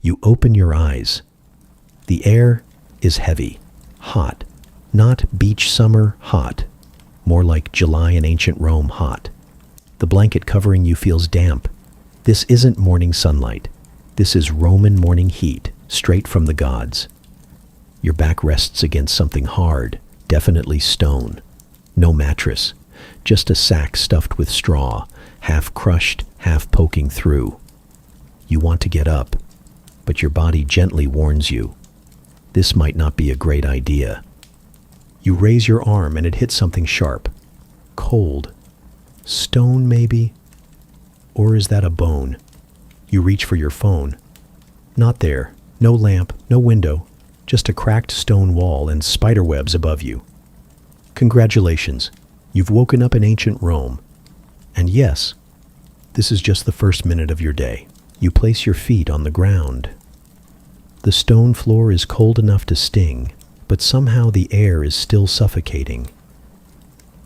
You open your eyes. The air is heavy, hot, not beach summer hot, more like July in ancient Rome hot. The blanket covering you feels damp. This isn't morning sunlight. This is Roman morning heat, straight from the gods. Your back rests against something hard, definitely stone. No mattress, just a sack stuffed with straw, half crushed, half poking through. You want to get up, but your body gently warns you. This might not be a great idea. You raise your arm and it hits something sharp. Cold. Stone, maybe? Or is that a bone? You reach for your phone. Not there. No lamp, no window. Just a cracked stone wall and spiderwebs above you. Congratulations. You've woken up in ancient Rome. And yes, this is just the first minute of your day. You place your feet on the ground. The stone floor is cold enough to sting, but somehow the air is still suffocating.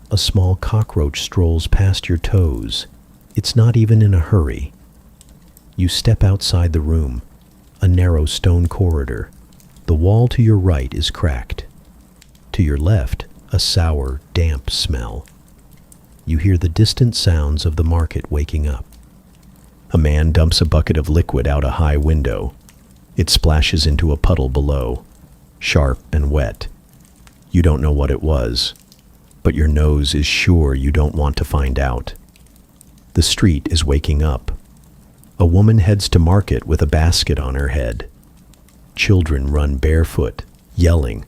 A small cockroach strolls past your toes. It's not even in a hurry. You step outside the room, a narrow stone corridor. The wall to your right is cracked. To your left, a sour, damp smell. You hear the distant sounds of the market waking up. A man dumps a bucket of liquid out a high window. It splashes into a puddle below, sharp and wet. You don't know what it was, but your nose is sure you don't want to find out. The street is waking up. A woman heads to market with a basket on her head. Children run barefoot, yelling,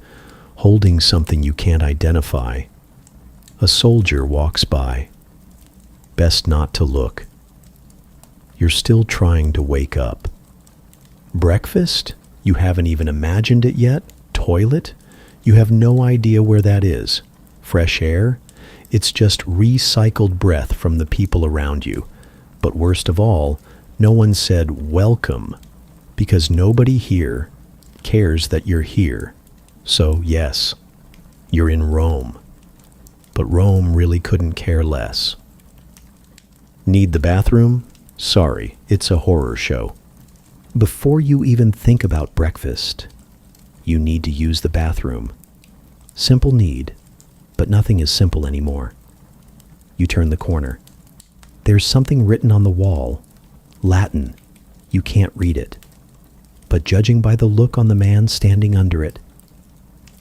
holding something you can't identify. A soldier walks by. Best not to look. You're still trying to wake up. Breakfast? You haven't even imagined it yet? Toilet? You have no idea where that is. Fresh air? It's just recycled breath from the people around you. But worst of all, no one said welcome, because nobody here cares that you're here. So yes, you're in Rome. But Rome really couldn't care less. Need the bathroom? Sorry, it's a horror show. Before you even think about breakfast, you need to use the bathroom. Simple need, but nothing is simple anymore. You turn the corner. There's something written on the wall. Latin. You can't read it. But judging by the look on the man standing under it,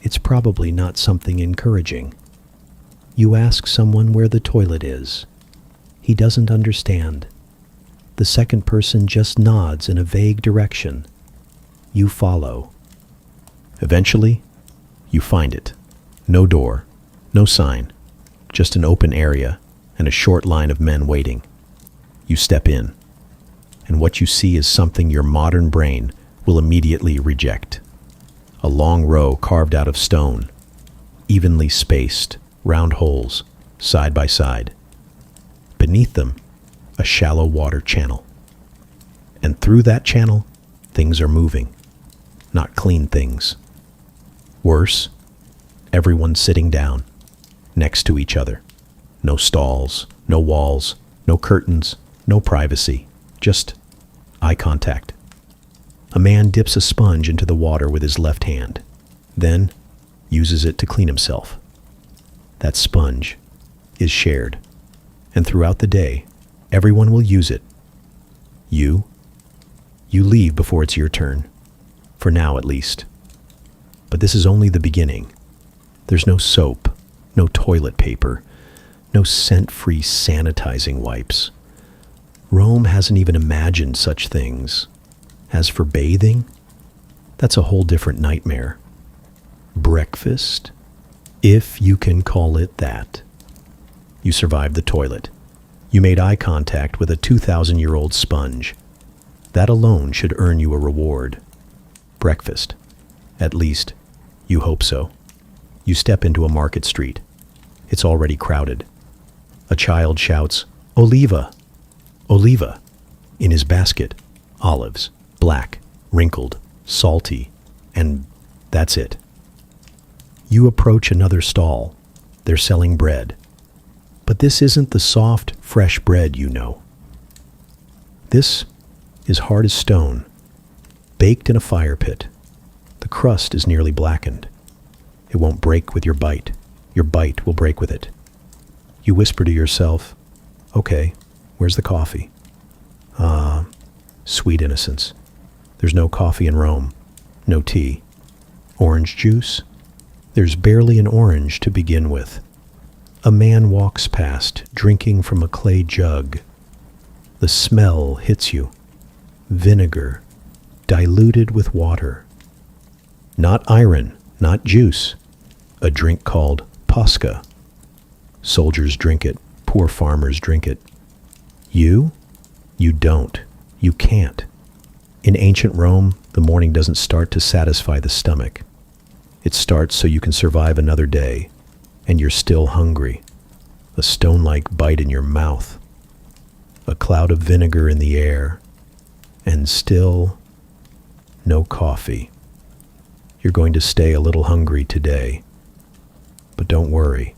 it's probably not something encouraging. You ask someone where the toilet is. He doesn't understand. The second person just nods in a vague direction. You follow. Eventually, you find it. No door, no sign, just an open area and a short line of men waiting. You step in, and what you see is something your modern brain will immediately reject. A long row carved out of stone, evenly spaced, round holes, side by side. Beneath them, a shallow water channel. And through that channel, things are moving, not clean things. Worse, everyone's sitting down, next to each other. No stalls, no walls, no curtains, no privacy, just eye contact. A man dips a sponge into the water with his left hand, then uses it to clean himself. That sponge is shared, and throughout the day, everyone will use it. You leave before it's your turn, for now at least. But this is only the beginning. There's no soap, no toilet paper, no scent-free sanitizing wipes. Rome hasn't even imagined such things. As for bathing, that's a whole different nightmare. Breakfast, if you can call it that. You survived the toilet. You made eye contact with a 2,000-year-old sponge. That alone should earn you a reward. Breakfast. At least, you hope so. You step into a market street. It's already crowded. A child shouts, "Oliva! Oliva!" In his basket, olives, black, wrinkled, salty, and that's it. You approach another stall. They're selling bread. But this isn't the soft, fresh bread you know. This is hard as stone, baked in a fire pit. The crust is nearly blackened. It won't break with your bite. Your bite will break with it. You whisper to yourself, "Okay, where's the coffee?" Ah, sweet innocence. There's no coffee in Rome. No tea. Orange juice? There's barely an orange to begin with. A man walks past, drinking from a clay jug. The smell hits you. Vinegar, diluted with water. Not iron, not juice. A drink called posca. Soldiers drink it. Poor farmers drink it. You don't. You can't. In ancient Rome, the morning doesn't start to satisfy the stomach. It starts so you can survive another day, and you're still hungry. A stone-like bite in your mouth. A cloud of vinegar in the air, and still no coffee. You're going to stay a little hungry today. But don't worry.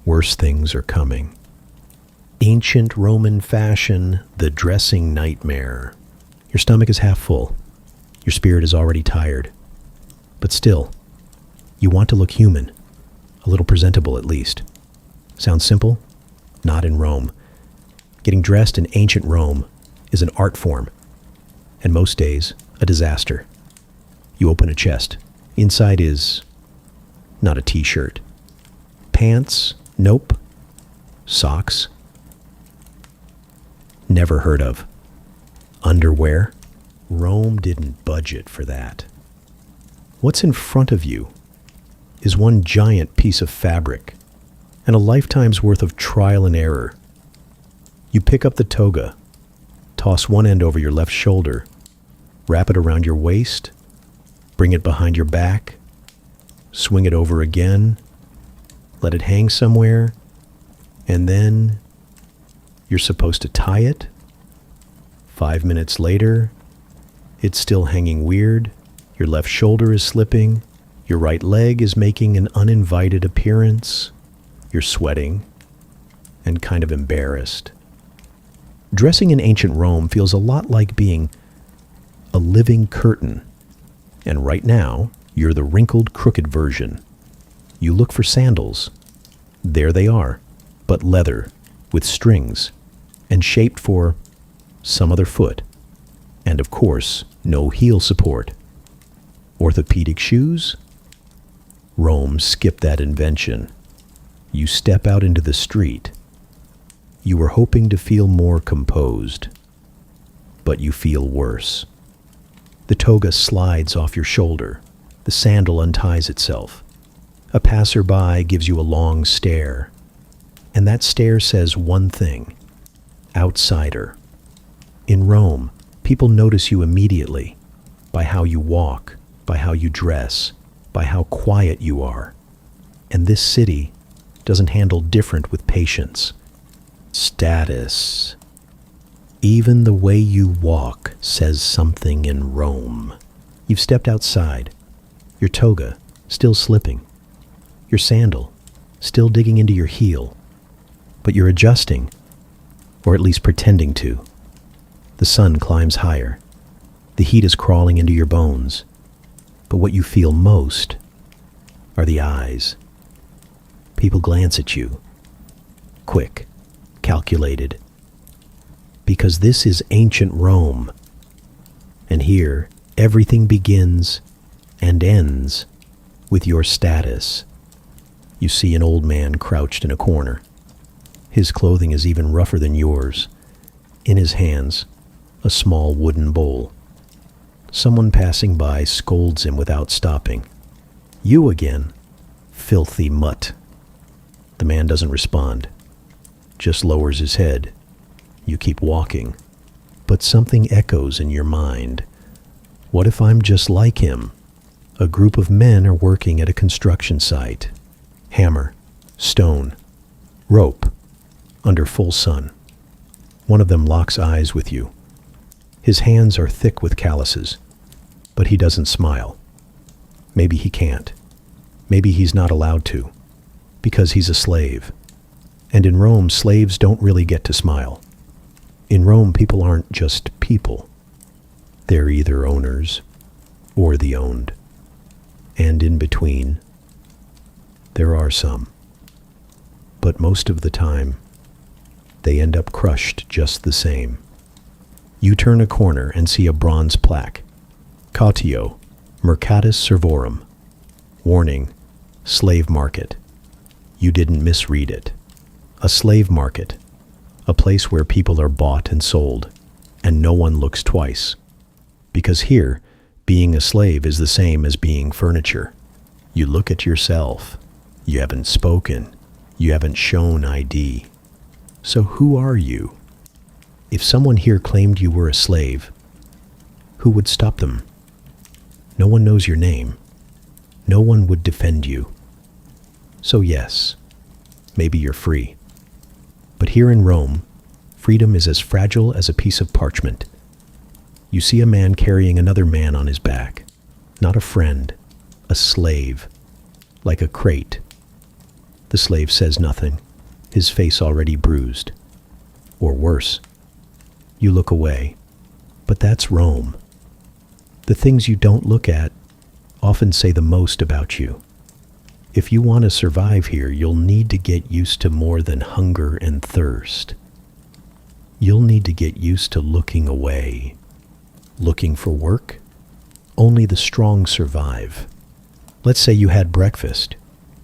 Worse things are coming. Ancient Roman fashion, the dressing nightmare. Your stomach is half full. Your spirit is already tired. But still, you want to look human. A little presentable, at least. Sounds simple? Not in Rome. Getting dressed in ancient Rome is an art form, and most days, a disaster. You open a chest. Inside is not a t-shirt. Pants? Nope. Socks? Never heard of. Underwear? Rome didn't budget for that. What's in front of you is one giant piece of fabric and a lifetime's worth of trial and error. You pick up the toga, toss one end over your left shoulder, wrap it around your waist, bring it behind your back, swing it over again, let it hang somewhere, and then you're supposed to tie it. 5 minutes later, it's still hanging weird, your left shoulder is slipping, your right leg is making an uninvited appearance, you're sweating, and kind of embarrassed. Dressing in ancient Rome feels a lot like being a living curtain, and right now, you're the wrinkled, crooked version. You look for sandals. There they are, but leather, with strings, and shaped for some other foot. And of course, no heel support. Orthopedic shoes? Rome skipped that invention. You step out into the street. You were hoping to feel more composed, but you feel worse. The toga slides off your shoulder. The sandal unties itself. A passerby gives you a long stare, and that stare says one thing: outsider. In Rome, people notice you immediately by how you walk, by how you dress, by how quiet you are. And this city doesn't handle different with patience. Status. Even the way you walk says something in Rome. You've stepped outside. Your toga still slipping. Your sandal still digging into your heel. But you're adjusting, or at least pretending to. The sun climbs higher. The heat is crawling into your bones. But what you feel most are the eyes. People glance at you. Quick, calculated. Because this is ancient Rome. And here, everything begins and ends with your status. You see an old man crouched in a corner. His clothing is even rougher than yours. In his hands, a small wooden bowl. Someone passing by scolds him without stopping. You again, filthy mutt. The man doesn't respond, just lowers his head. You keep walking, but something echoes in your mind. What if I'm just like him? A group of men are working at a construction site. Hammer, stone, rope, under full sun. One of them locks eyes with you. His hands are thick with calluses, but he doesn't smile. Maybe he can't. Maybe he's not allowed to, because he's a slave. And in Rome, slaves don't really get to smile. In Rome, people aren't just people. They're either owners or the owned. And in between, there are some. But most of the time, they end up crushed just the same. You turn a corner and see a bronze plaque. Cautio, Mercatus Servorum. Warning, slave market. You didn't misread it. A slave market. A place where people are bought and sold, and no one looks twice. Because here, being a slave is the same as being furniture. You look at yourself. You haven't spoken. You haven't shown ID. So who are you? If someone here claimed you were a slave, who would stop them? No one knows your name. No one would defend you. So yes, maybe you're free. But here in Rome, freedom is as fragile as a piece of parchment. You see a man carrying another man on his back. Not a friend, a slave, like a crate. The slave says nothing, his face already bruised. Or worse, you look away. But that's Rome. The things you don't look at often say the most about you. If you want to survive here, you'll need to get used to more than hunger and thirst. You'll need to get used to looking away. Looking for work? Only the strong survive. Let's say you had breakfast.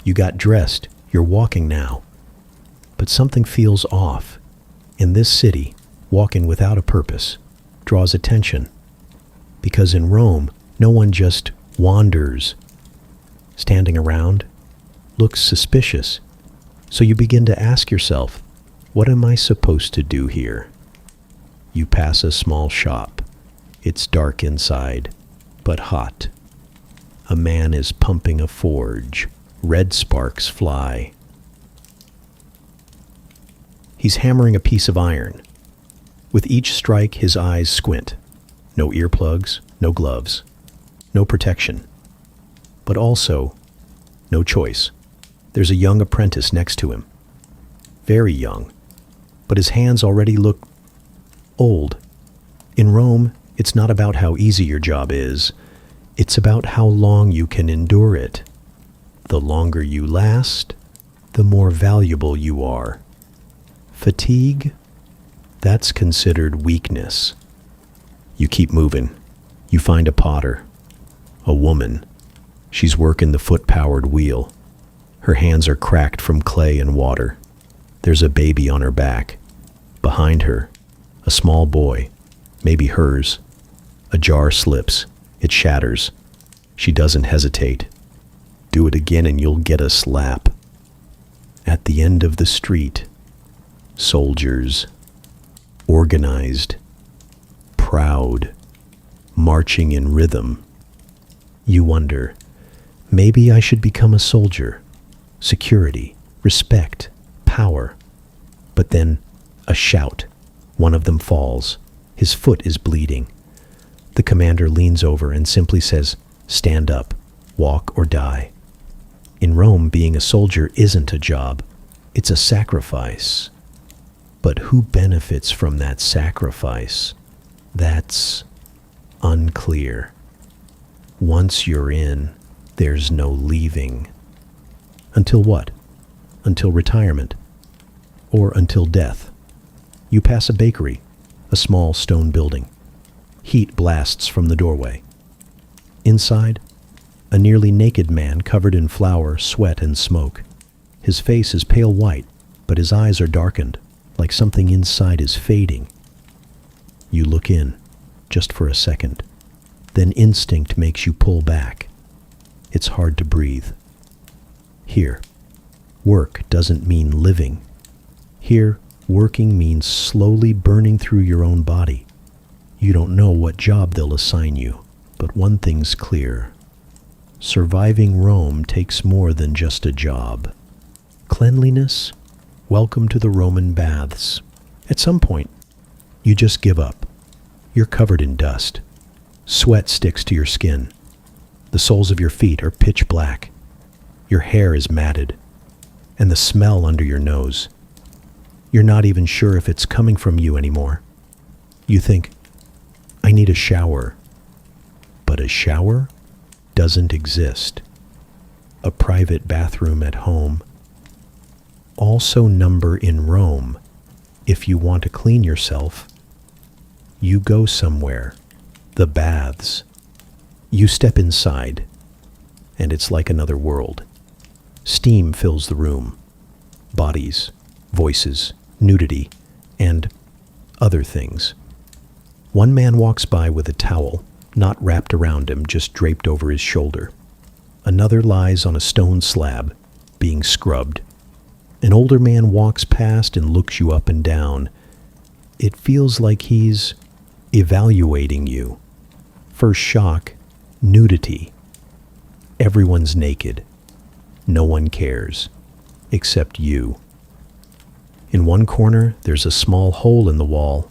You got dressed. You're walking now. But something feels off. In this city, walking without a purpose draws attention. Because in Rome, no one just wanders. Standing around looks suspicious. So you begin to ask yourself, what am I supposed to do here? You pass a small shop. It's dark inside, but hot. A man is pumping a forge. Red sparks fly. He's hammering a piece of iron. With each strike, his eyes squint. No earplugs, no gloves, no protection. But also, no choice. There's a young apprentice next to him. Very young, but his hands already look old. In Rome, it's not about how easy your job is. It's about how long you can endure it. The longer you last, the more valuable you are. Fatigue? That's considered weakness. You keep moving. You find a potter. A woman. She's working the foot-powered wheel. Her hands are cracked from clay and water. There's a baby on her back. Behind her, a small boy, maybe hers. A jar slips. It shatters. She doesn't hesitate. Do it again and you'll get a slap. At the end of the street, soldiers, organized, proud, marching in rhythm. You wonder, maybe I should become a soldier. Security, respect, power. But then, a shout. One of them falls. His foot is bleeding. The commander leans over and simply says, "Stand up, walk or die." In Rome, being a soldier isn't a job. It's a sacrifice. But who benefits from that sacrifice? That's unclear. Once you're in, there's no leaving. Until what? Until retirement. Or until death. You pass a bakery, a small stone building. Heat blasts from the doorway. Inside, a nearly naked man covered in flour, sweat, and smoke. His face is pale white, but his eyes are darkened, like something inside is fading. You look in, just for a second. Then instinct makes you pull back. It's hard to breathe. Here, work doesn't mean living. Here, working means slowly burning through your own body. You don't know what job they'll assign you, but one thing's clear. Surviving Rome takes more than just a job. Cleanliness? Welcome to the Roman baths. At some point, you just give up. You're covered in dust. Sweat sticks to your skin. The soles of your feet are pitch black. Your hair is matted. And the smell under your nose. You're not even sure if it's coming from you anymore. You think, I need a shower. But a shower doesn't exist. A private bathroom at home. Also number in Rome. If you want to clean yourself, you go somewhere. The baths. You step inside, and it's like another world. Steam fills the room. Bodies, voices, nudity, and other things. One man walks by with a towel, not wrapped around him, just draped over his shoulder. Another lies on a stone slab, being scrubbed. An older man walks past and looks you up and down. It feels like he's evaluating you. First shock, nudity. Everyone's naked. No one cares, except you. In one corner, there's a small hole in the wall.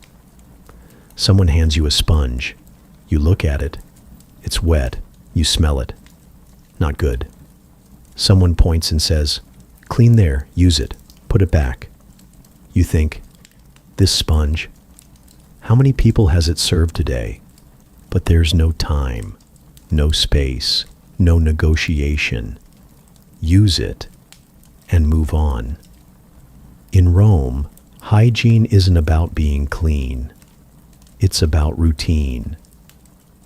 Someone hands you a sponge. You look at it. It's wet. You smell it. Not good. Someone points and says, "Clean there, use it, put it back." You think, this sponge, how many people has it served today? But there's no time, no space, no negotiation. Use it and move on. In Rome, hygiene isn't about being clean. It's about routine.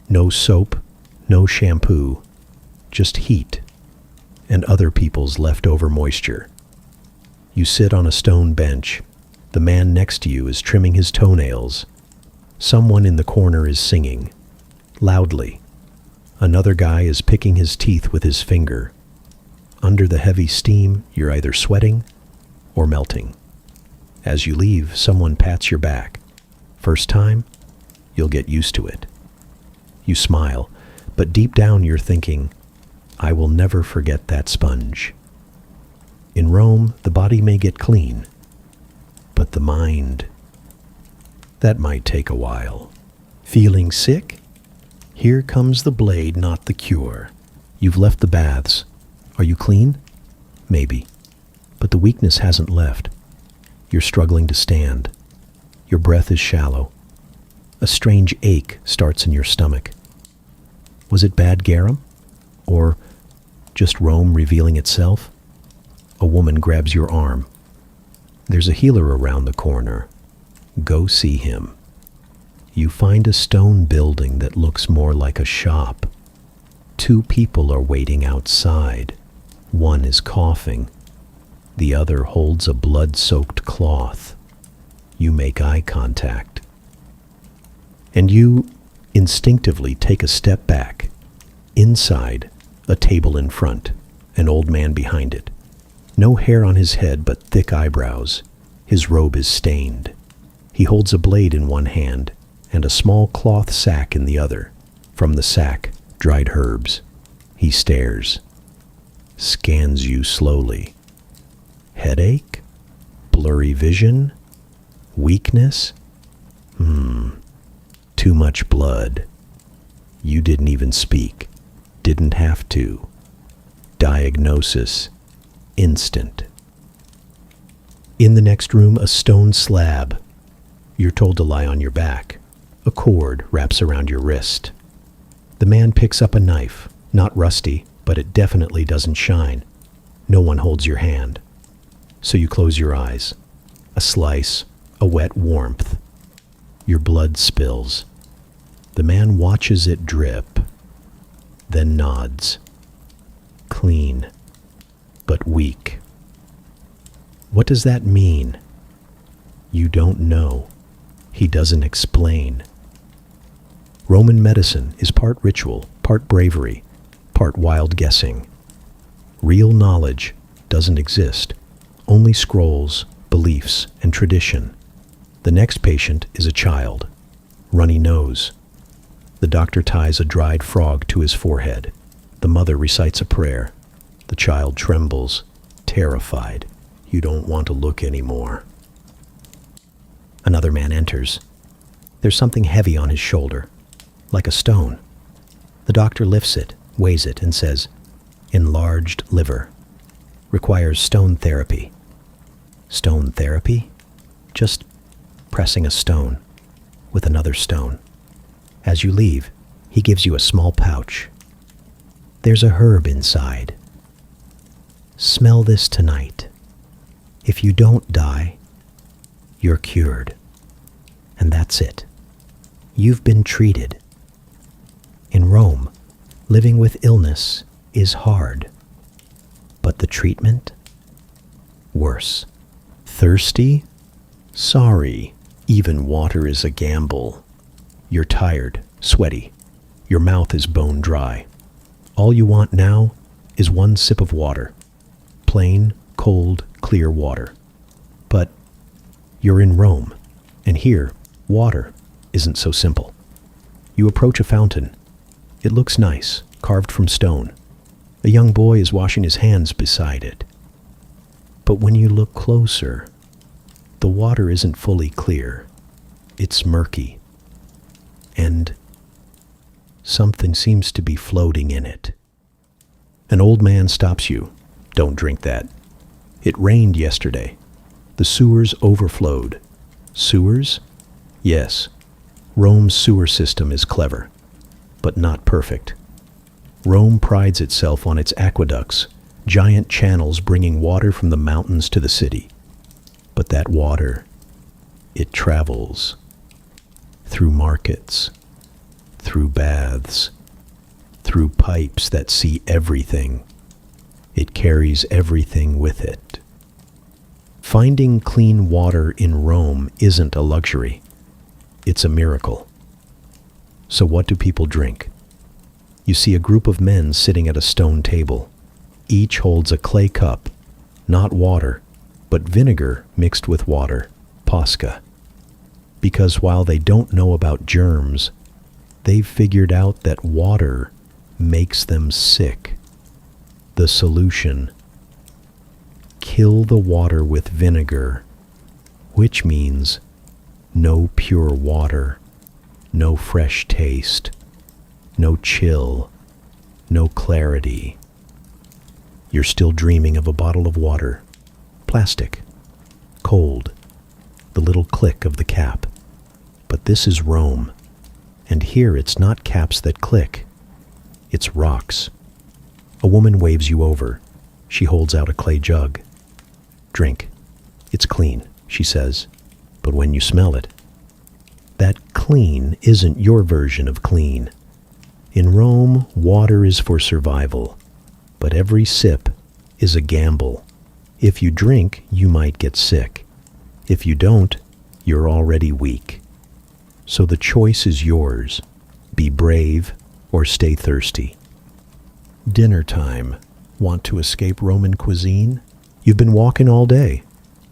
No soap, no shampoo, just heat and other people's leftover moisture. You sit on a stone bench. The man next to you is trimming his toenails. Someone in the corner is singing, loudly. Another guy is picking his teeth with his finger. Under the heavy steam, you're either sweating or melting. As you leave, someone pats your back. First time, you'll get used to it. You smile, but deep down you're thinking, I will never forget that sponge. In Rome, the body may get clean, but the mind, that might take a while. Feeling sick? Here comes the blade, not the cure. You've left the baths. Are you clean? Maybe. But the weakness hasn't left. You're struggling to stand. Your breath is shallow. A strange ache starts in your stomach. Was it bad garum? Or just Rome revealing itself? A woman grabs your arm. There's a healer around the corner. Go see him. You find a stone building that looks more like a shop. 2 people are waiting outside. One is coughing. The other holds a blood-soaked cloth. You make eye contact. And you instinctively take a step back. Inside, a table in front, an old man behind it. No hair on his head, but thick eyebrows. His robe is stained. He holds a blade in one hand and a small cloth sack in the other. From the sack, dried herbs. He stares, scans you slowly. Headache? Blurry vision? Weakness? Too much blood. You didn't even speak. Didn't have to. Diagnosis. Instant. In the next room, a stone slab. You're told to lie on your back. A cord wraps around your wrist. The man picks up a knife, not rusty, but it definitely doesn't shine. No one holds your hand. So you close your eyes. A slice, a wet warmth. Your blood spills. The man watches it drip, then nods. Clean, but weak. What does that mean? You don't know. He doesn't explain. Roman medicine is part ritual, part bravery, part wild guessing. Real knowledge doesn't exist. Only scrolls, beliefs, and tradition. The next patient is a child. Runny nose. The doctor ties a dried frog to his forehead. The mother recites a prayer. The child trembles, terrified. You don't want to look anymore. Another man enters. There's something heavy on his shoulder, like a stone. The doctor lifts it, weighs it, and says, enlarged liver. Requires stone therapy. Stone therapy? Just pressing a stone with another stone. As you leave, he gives you a small pouch. There's a herb inside. Smell this tonight. If you don't die, you're cured. And that's it. You've been treated. In Rome, living with illness is hard. But the treatment? Worse. Thirsty? Sorry. Even water is a gamble. You're tired, sweaty. Your mouth is bone dry. All you want now is one sip of water. Plain, cold, clear water. But you're in Rome, and here, water isn't so simple. You approach a fountain. It looks nice, carved from stone. A young boy is washing his hands beside it. But when you look closer, the water isn't fully clear. It's murky. And something seems to be floating in it. An old man stops you. Don't drink that. It rained yesterday. The sewers overflowed. Sewers? Yes. Rome's sewer system is clever, but not perfect. Rome prides itself on its aqueducts, giant channels bringing water from the mountains to the city. But that water, it travels through markets, through baths, through pipes that see everything. It carries everything with it. Finding clean water in Rome isn't a luxury. It's a miracle. So what do people drink? You see a group of men sitting at a stone table. Each holds a clay cup, not water, but vinegar mixed with water, posca. Because while they don't know about germs, they've figured out that water makes them sick. The solution: kill the water with vinegar, which means no pure water, no fresh taste, no chill, no clarity. You're still dreaming of a bottle of water, plastic, cold, the little click of the cap. But this is Rome, and here it's not caps that click, it's rocks. A woman waves you over. She holds out a clay jug. Drink. It's clean, she says, but when you smell it, that clean isn't your version of clean. In Rome, water is for survival, but every sip is a gamble. If you drink, you might get sick. If you don't, you're already weak. So the choice is yours. Be brave or stay thirsty. Dinner time. Want to escape Roman cuisine? You've been walking all day.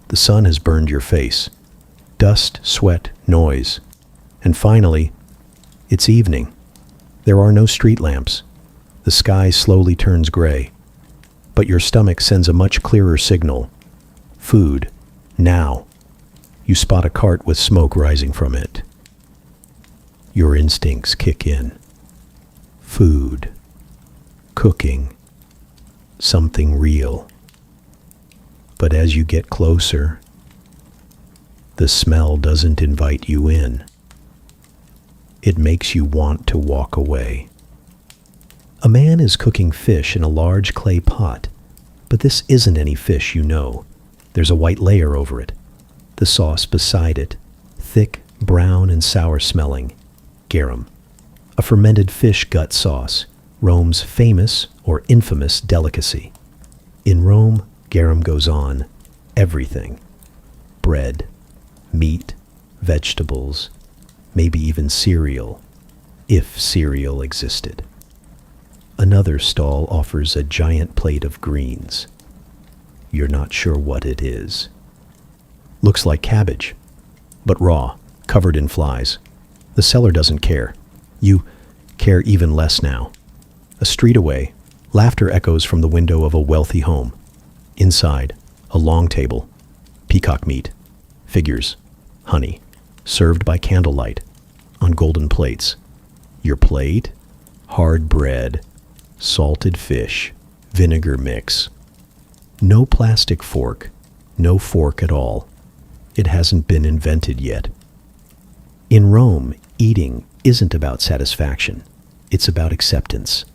The sun has burned your face. Dust, sweat, noise. And finally, it's evening. There are no street lamps. The sky slowly turns gray. But your stomach sends a much clearer signal. Food. Now. You spot a cart with smoke rising from it. Your instincts kick in. Food. Cooking. Something real. But as you get closer, the smell doesn't invite you in. It makes you want to walk away. A man is cooking fish in a large clay pot, but this isn't any fish you know. There's a white layer over it. The sauce beside it, thick, brown, and sour smelling. Garum, a fermented fish gut sauce, Rome's famous or infamous delicacy. In Rome, garum goes on everything. Bread, meat, vegetables, maybe even cereal, if cereal existed. Another stall offers a giant plate of greens. You're not sure what it is. Looks like cabbage, but raw, covered in flies. The seller doesn't care. You care even less now. A street away, laughter echoes from the window of a wealthy home. Inside, a long table, peacock meat, figures, honey, served by candlelight, on golden plates. Your plate? Hard bread, salted fish, vinegar mix. No plastic fork, no fork at all. It hasn't been invented yet. In Rome, eating isn't about satisfaction. It's about acceptance.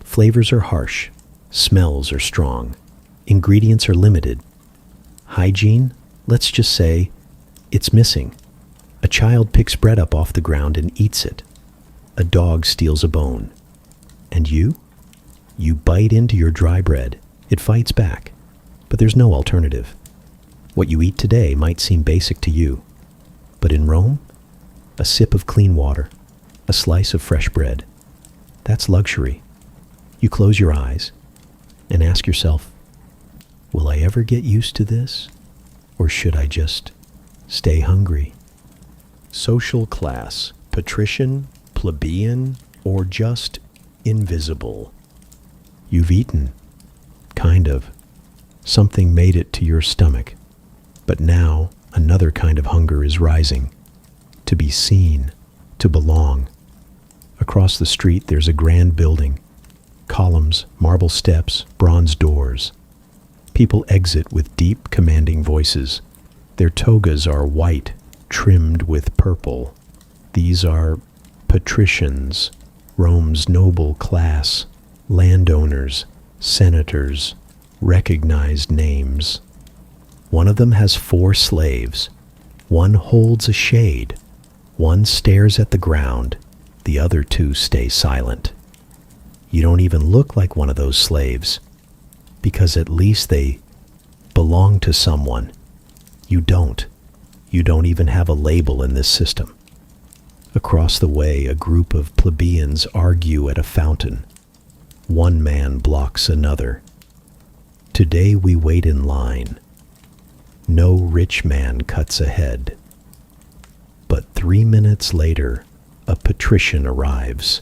Flavors are harsh. Smells are strong. Ingredients are limited. Hygiene, let's just say, it's missing. A child picks bread up off the ground and eats it. A dog steals a bone. And you? You bite into your dry bread. It fights back. But there's no alternative. What you eat today might seem basic to you. But in Rome, a sip of clean water, a slice of fresh bread, that's luxury. You close your eyes and ask yourself, will I ever get used to this? Or should I just stay hungry? Social class, patrician, plebeian, or just invisible. You've eaten, kind of. Something made it to your stomach. But now another kind of hunger is rising. To be seen, to belong. Across the street there's a grand building. Columns, marble steps, bronze doors. People exit with deep, commanding voices. Their togas are white, trimmed with purple. These are patricians, Rome's noble class, landowners, senators, recognized names. One of them has 4 slaves. One holds a shade. One stares at the ground. The other 2 stay silent. You don't even look like one of those slaves, because at least they belong to someone. You don't. You don't even have a label in this system. Across the way, a group of plebeians argue at a fountain. One man blocks another. Today we wait in line. No rich man cuts ahead. But 3 minutes later, a patrician arrives,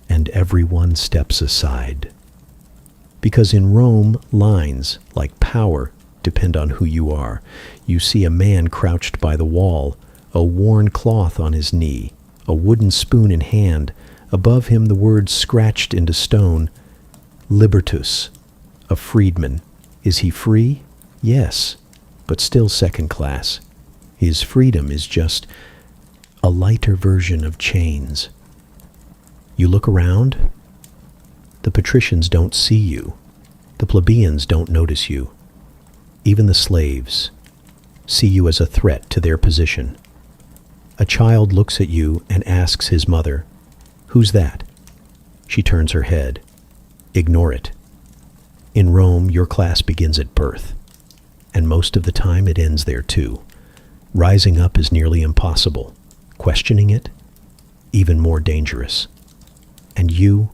and everyone steps aside. Because in Rome, lines, like power, depend on who you are. You see a man crouched by the wall, a worn cloth on his knee, a wooden spoon in hand, above him the words scratched into stone, Libertus, a freedman. Is he free? Yes, but still second class. His freedom is just a lighter version of chains. You look around. The patricians don't see you. The plebeians don't notice you. Even the slaves see you as a threat to their position. A child looks at you and asks his mother, "Who's that?" She turns her head. Ignore it. In Rome, your class begins at birth, and most of the time it ends there too. Rising up is nearly impossible. Questioning it, even more dangerous. And you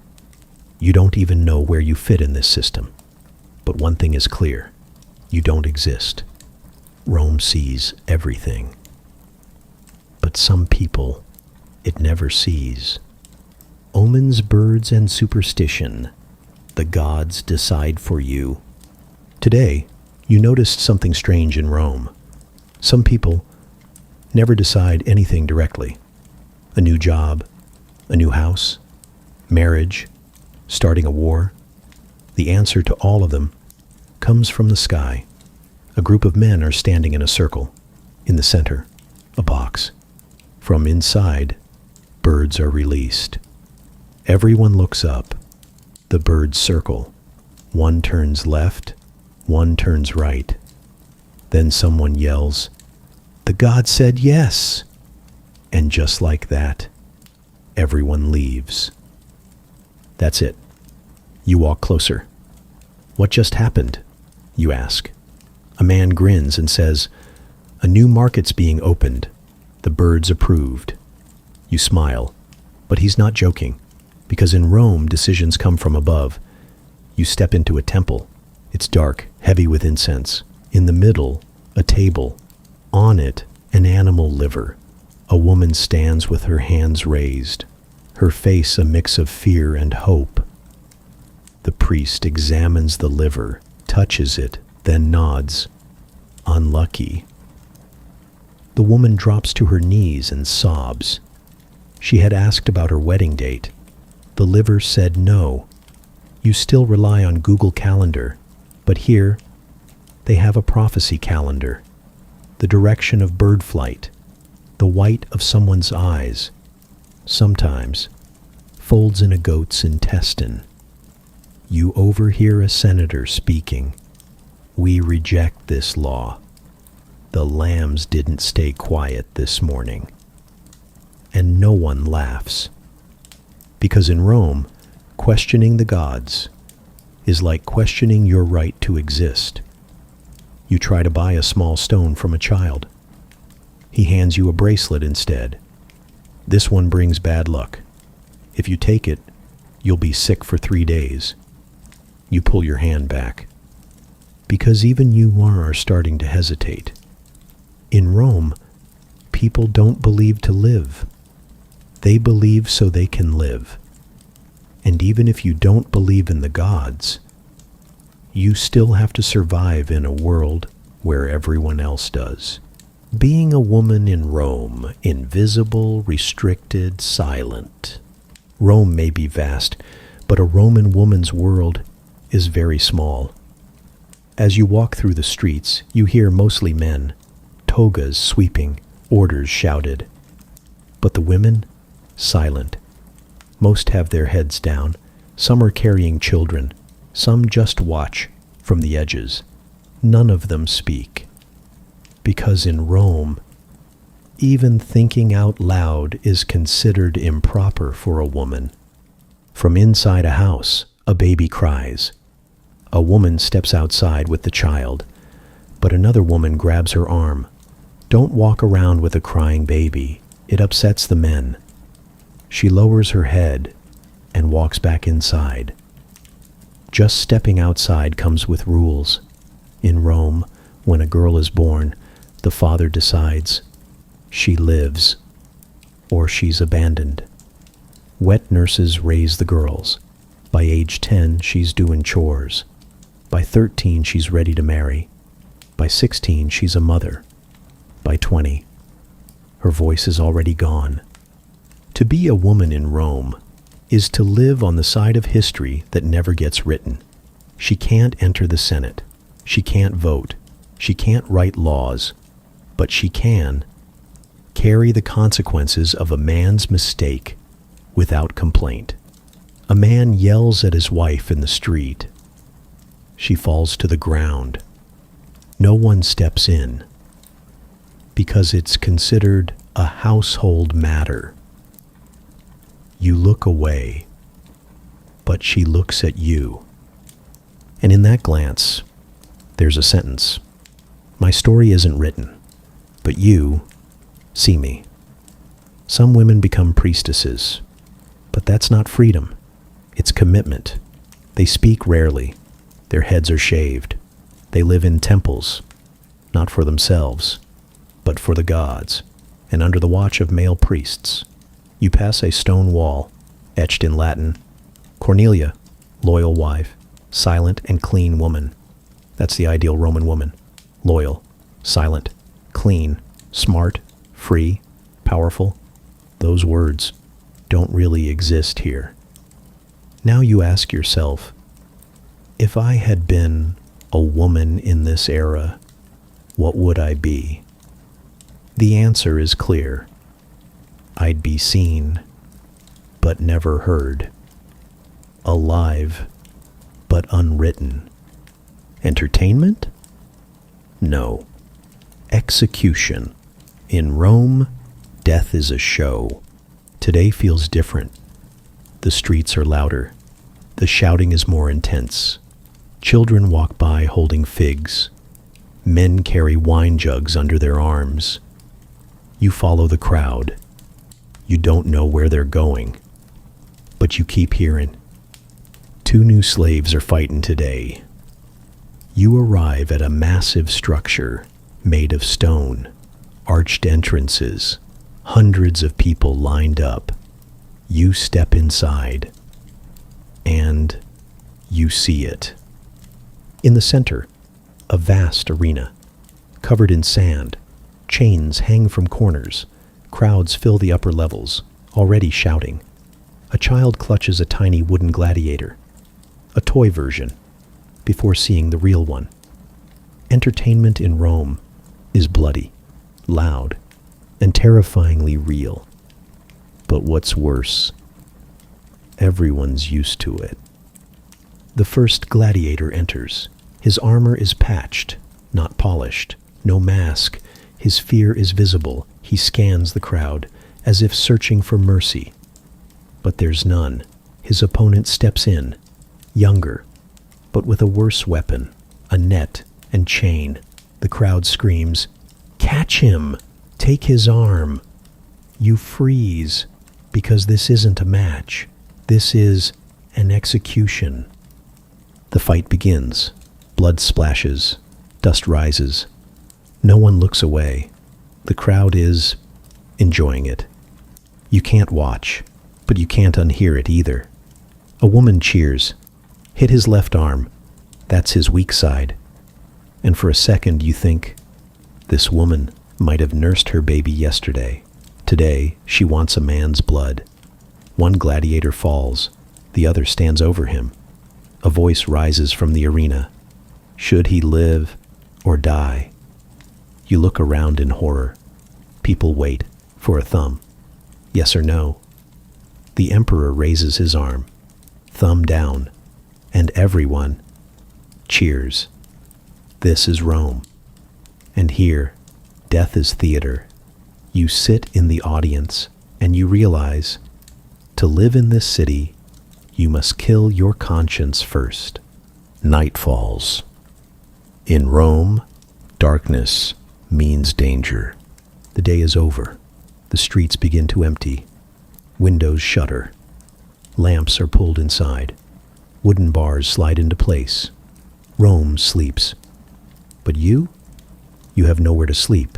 don't even know where you fit in this system. But one thing is clear. You don't exist. Rome sees everything. But some people, it never sees. Omens, birds, and superstition. The gods decide for you. Today, you noticed something strange in Rome. Some people never decide anything directly. A new job, a new house, marriage, starting a war. The answer to all of them comes from the sky. A group of men are standing in a circle. In the center, a box. From inside, birds are released. Everyone looks up. The birds circle. One turns left, one turns right. Then someone yells, "The god said yes!" And just like that, everyone leaves. That's it. You walk closer. "What just happened?" you ask. A man grins and says, "A new market's being opened. The birds approved." You smile, but he's not joking, because in Rome, decisions come from above. You step into a temple. It's dark, heavy with incense. In the middle, a table. On it, an animal liver. A woman stands with her hands raised, her face a mix of fear and hope. The priest examines the liver, touches it, then nods. Unlucky. The woman drops to her knees and sobs. She had asked about her wedding date. The liver said no. You still rely on Google Calendar, but here they have a prophecy calendar. The direction of bird flight, the white of someone's eyes. sometimes, folds in a goat's intestine. You overhear a senator speaking. We reject this law. The lambs didn't stay quiet this morning. And no one laughs. Because in Rome, questioning the gods is like questioning your right to exist. You try to buy a small stone from a child. He hands you a bracelet instead. This one brings bad luck. If you take it, you'll be sick for 3 days. You pull your hand back. Because even you are starting to hesitate. In Rome, people don't believe to live. They believe so they can live. And even if you don't believe in the gods, you still have to survive in a world where everyone else does. Being a woman in Rome, invisible, restricted, silent. Rome may be vast, but a Roman woman's world is very small. As you walk through the streets, you hear mostly men, togas sweeping, orders shouted. But the women, silent. Most have their heads down. Some are carrying children. Some just watch from the edges. None of them speak. Because in Rome, even thinking out loud is considered improper for a woman. From inside a house, a baby cries. A woman steps outside with the child, but another woman grabs her arm. Don't walk around with a crying baby. It upsets the men. She lowers her head and walks back inside. Just stepping outside comes with rules. In Rome, when a girl is born, the father decides she lives or she's abandoned. Wet nurses raise the girls. By age 10, she's doing chores. By 13, she's ready to marry. By 16, she's a mother. By 20, her voice is already gone. To be a woman in Rome is to live on the side of history that never gets written. She can't enter the Senate. She can't vote. She can't write laws. But she can carry the consequences of a man's mistake without complaint. A man yells at his wife in the street. She falls to the ground. No one steps in because it's considered a household matter. You look away, but she looks at you. And in that glance, there's a sentence. My story isn't written, but you see me. Some women become priestesses, but that's not freedom. It's commitment. They speak rarely. Their heads are shaved. They live in temples, not for themselves, but for the gods, and under the watch of male priests. You pass a stone wall, etched in Latin. Cornelia, loyal wife, silent and clean woman. That's the ideal Roman woman. Loyal, silent, clean, smart, free, powerful. Those words don't really exist here. Now you ask yourself, if I had been a woman in this era, what would I be? The answer is clear. I'd be seen, but never heard. Alive, but unwritten. Entertainment? No. Execution. In Rome, death is a show. Today feels different. The streets are louder. The shouting is more intense. Children walk by holding figs. Men carry wine jugs under their arms. You follow the crowd. You don't know where they're going, but you keep hearing. 2 new slaves are fighting today. You arrive at a massive structure made of stone, arched entrances, hundreds of people lined up. You step inside, and you see it. In the center, a vast arena, covered in sand. Chains hang from corners. Crowds fill the upper levels, already shouting. A child clutches a tiny wooden gladiator, a toy version, before seeing the real one. Entertainment in Rome is bloody, loud, and terrifyingly real. But what's worse, everyone's used to it. The first gladiator enters. His armor is patched, not polished. No mask. His fear is visible. He scans the crowd, as if searching for mercy. But there's none. His opponent steps in, younger, but with a worse weapon, a net and chain. The crowd screams, "Catch him! Take his arm!" You freeze, because this isn't a match. This is an execution. The fight begins. Blood splashes. Dust rises. No one looks away. The crowd is enjoying it. You can't watch, but you can't unhear it either. A woman cheers. Hit his left arm. That's his weak side. And for a second you think, this woman might have nursed her baby yesterday. Today, she wants a man's blood. One gladiator falls. The other stands over him. A voice rises from the arena. Should he live or die? You look around in horror. People wait for a thumb. Yes or no? The emperor raises his arm. Thumb down. And everyone cheers. This is Rome. And here, death is theater. You sit in the audience and you realize, to live in this city, you must kill your conscience first. Night falls. In Rome, darkness means danger. The day is over. The streets begin to empty. Windows shutter. Lamps are pulled inside. Wooden bars slide into place. Rome sleeps. But you have nowhere to sleep.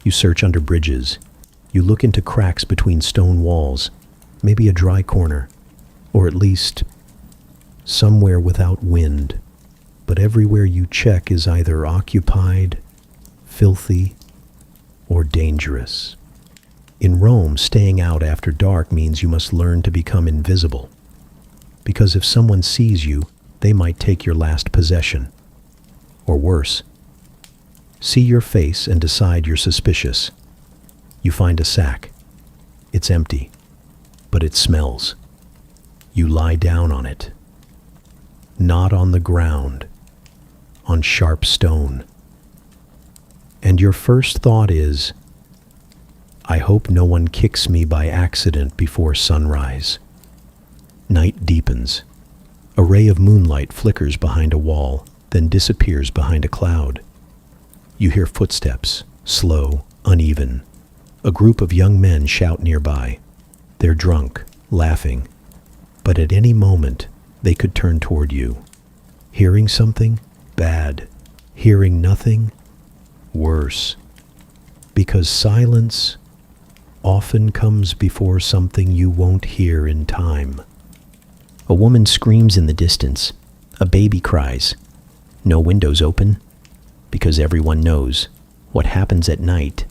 You search under bridges. You look into cracks between stone walls, maybe a dry corner, or at least somewhere without wind. But everywhere you check is either occupied, filthy, or dangerous. In Rome, staying out after dark means you must learn to become invisible. Because if someone sees you, they might take your last possession. Or worse, see your face and decide you're suspicious. You find a sack. It's empty, but it smells. You lie down on it. Not on the ground, on sharp stone. And your first thought is, I hope no one kicks me by accident before sunrise. Night deepens. A ray of moonlight flickers behind a wall, then disappears behind a cloud. You hear footsteps, slow, uneven. A group of young men shout nearby. They're drunk, laughing. But at any moment, they could turn toward you. Hearing something? Bad. Hearing nothing? Worse. Because silence often comes before something you won't hear in time. A woman screams in the distance. A baby cries. No windows open, because everyone knows what happens at night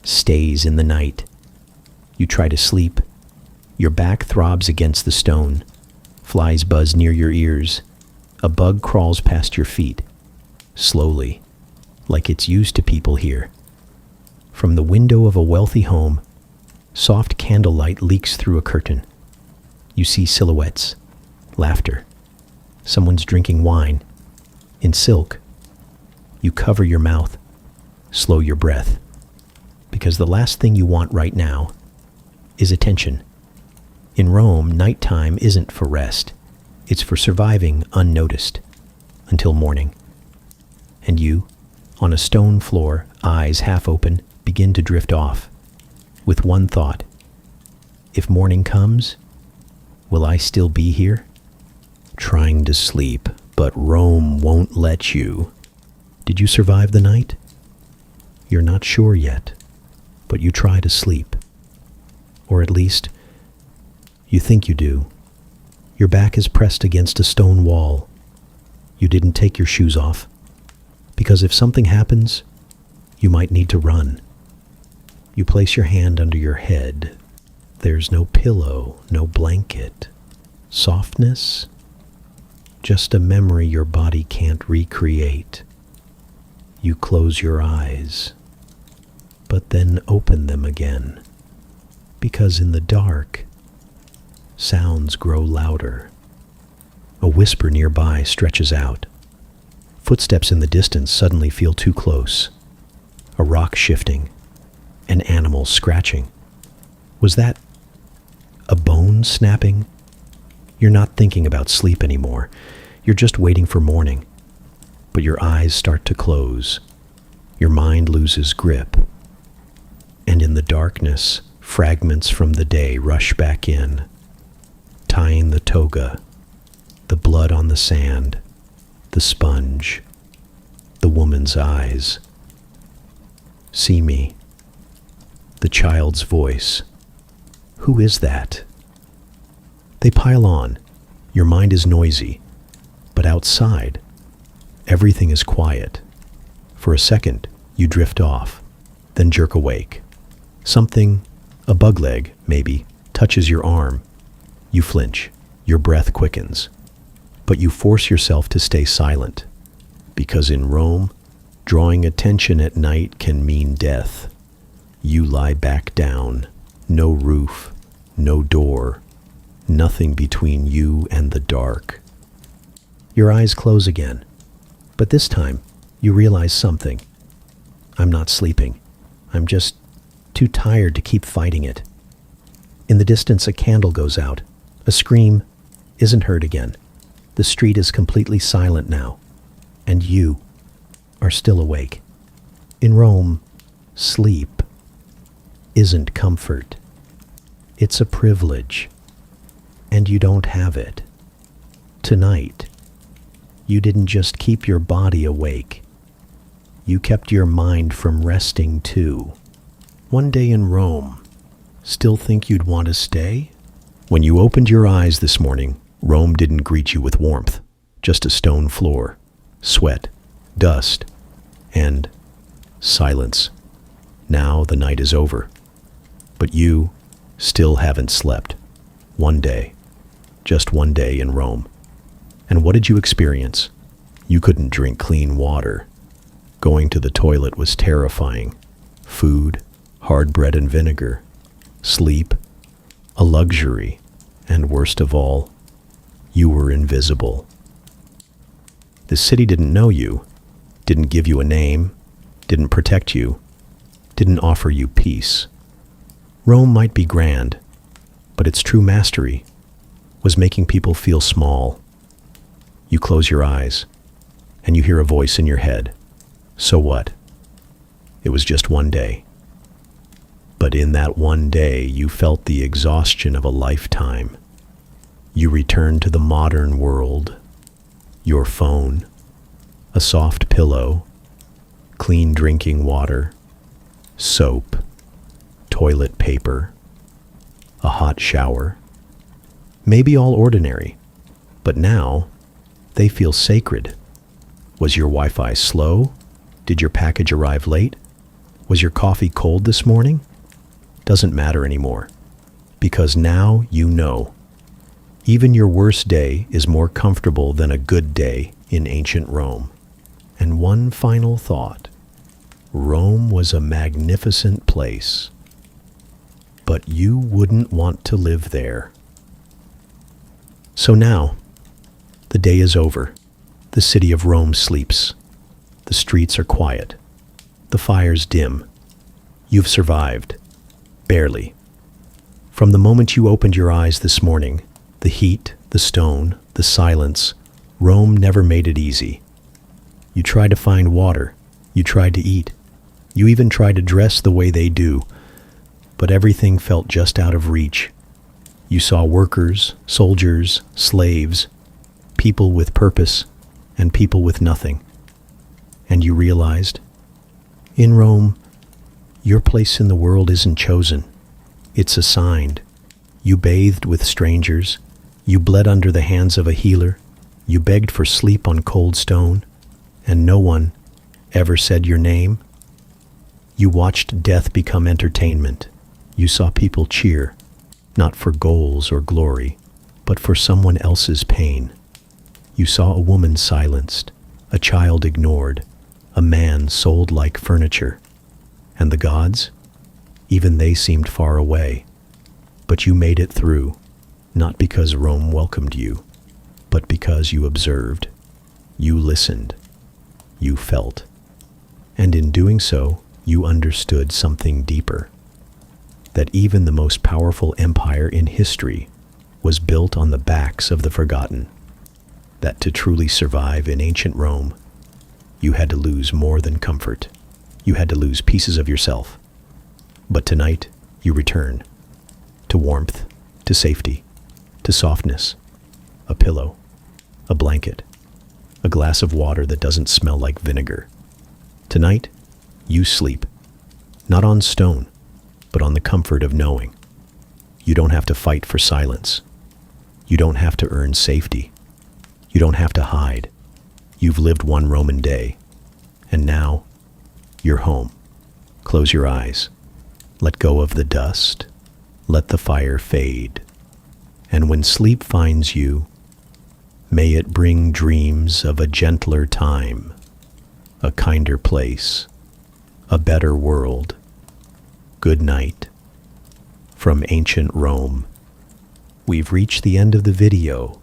stays in the night. You try to sleep. Your back throbs against the stone. Flies buzz near your ears. A bug crawls past your feet. Slowly, like it's used to people here. From the window of a wealthy home, soft candlelight leaks through a curtain. You see silhouettes, laughter. Someone's drinking wine. In silk, you cover your mouth, slow your breath, because the last thing you want right now is attention. In Rome, nighttime isn't for rest. It's for surviving unnoticed until morning. And you, on a stone floor, eyes half open, begin to drift off with one thought. If morning comes, will I still be here? Trying to sleep, but Rome won't let you. Did you survive the night? You're not sure yet, but you try to sleep. Or at least, you think you do. Your back is pressed against a stone wall. You didn't take your shoes off, because if something happens, you might need to run. You place your hand under your head. There's no pillow, no blanket. Softness? Just a memory your body can't recreate. You close your eyes, but then open them again. Because in the dark, sounds grow louder. A whisper nearby stretches out. Footsteps in the distance suddenly feel too close. A rock shifting, an animal scratching. Was that a bone snapping? You're not thinking about sleep anymore. You're just waiting for morning. But your eyes start to close. Your mind loses grip. And in the darkness, fragments from the day rush back in, tying the toga, the blood on the sand, the sponge, the woman's eyes. See me. The child's voice. Who is that? They pile on. Your mind is noisy. But outside, everything is quiet. For a second, you drift off, then jerk awake. Something, a bug leg, maybe, touches your arm. You flinch. Your breath quickens. But you force yourself to stay silent. Because in Rome, drawing attention at night can mean death. You lie back down. No roof, no door, nothing between you and the dark. Your eyes close again. But this time, you realize something. I'm not sleeping. I'm just too tired to keep fighting it. In the distance, a candle goes out. A scream isn't heard again. The street is completely silent now. And you are still awake. In Rome, sleep isn't comfort. It's a privilege. And you don't have it. Tonight, you didn't just keep your body awake. You kept your mind from resting too. One day in Rome, still think you'd want to stay? When you opened your eyes this morning, Rome didn't greet you with warmth, just a stone floor, sweat, dust, and silence. Now the night is over, but you still haven't slept. One day, just one day in Rome. And what did you experience? You couldn't drink clean water. Going to the toilet was terrifying. Food, hard bread and vinegar. Sleep, a luxury. And worst of all, you were invisible. The city didn't know you, didn't give you a name, didn't protect you, didn't offer you peace. Rome might be grand, but its true mastery was making people feel small. You close your eyes, and you hear a voice in your head. So what? It was just one day. But in that one day, you felt the exhaustion of a lifetime. You returned to the modern world. Your phone, a soft pillow, clean drinking water, soap, toilet paper, a hot shower. Maybe all ordinary, but now they feel sacred. Was your Wi-Fi slow? Did your package arrive late? Was your coffee cold this morning? Doesn't matter anymore, because now you know. Even your worst day is more comfortable than a good day in ancient Rome. And one final thought. Rome was a magnificent place, but you wouldn't want to live there. So now, the day is over. The city of Rome sleeps. The streets are quiet. The fire's dim. You've survived. Barely. From the moment you opened your eyes this morning, the heat, the stone, the silence, Rome never made it easy. You tried to find water. You tried to eat. You even tried to dress the way they do. But everything felt just out of reach. You saw workers, soldiers, slaves, people with purpose, and people with nothing. And you realized, in Rome, your place in the world isn't chosen. It's assigned. You bathed with strangers. You bled under the hands of a healer. You begged for sleep on cold stone. And no one ever said your name. You watched death become entertainment. You saw people cheer, not for goals or glory, but for someone else's pain. You saw a woman silenced, a child ignored, a man sold like furniture. And the gods? Even they seemed far away. But you made it through, not because Rome welcomed you, but because you observed, you listened, you felt. And in doing so, you understood something deeper. That even the most powerful empire in history was built on the backs of the forgotten. That to truly survive in ancient Rome, you had to lose more than comfort. You had to lose pieces of yourself. But tonight, you return to warmth, to safety, to softness, a pillow, a blanket, a glass of water that doesn't smell like vinegar. Tonight, you sleep, not on stone, but on the comfort of knowing. You don't have to fight for silence. You don't have to earn safety. You don't have to hide. You've lived one Roman day, and now you're home. Close your eyes. Let go of the dust. Let the fire fade. And when sleep finds you, may it bring dreams of a gentler time, a kinder place, a better world. Good night. From ancient Rome. We've reached the end of the video.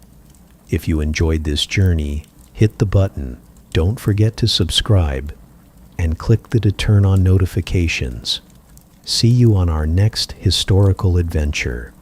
If you enjoyed this journey, hit the button. Don't forget to subscribe and click to turn on notifications. See you on our next historical adventure.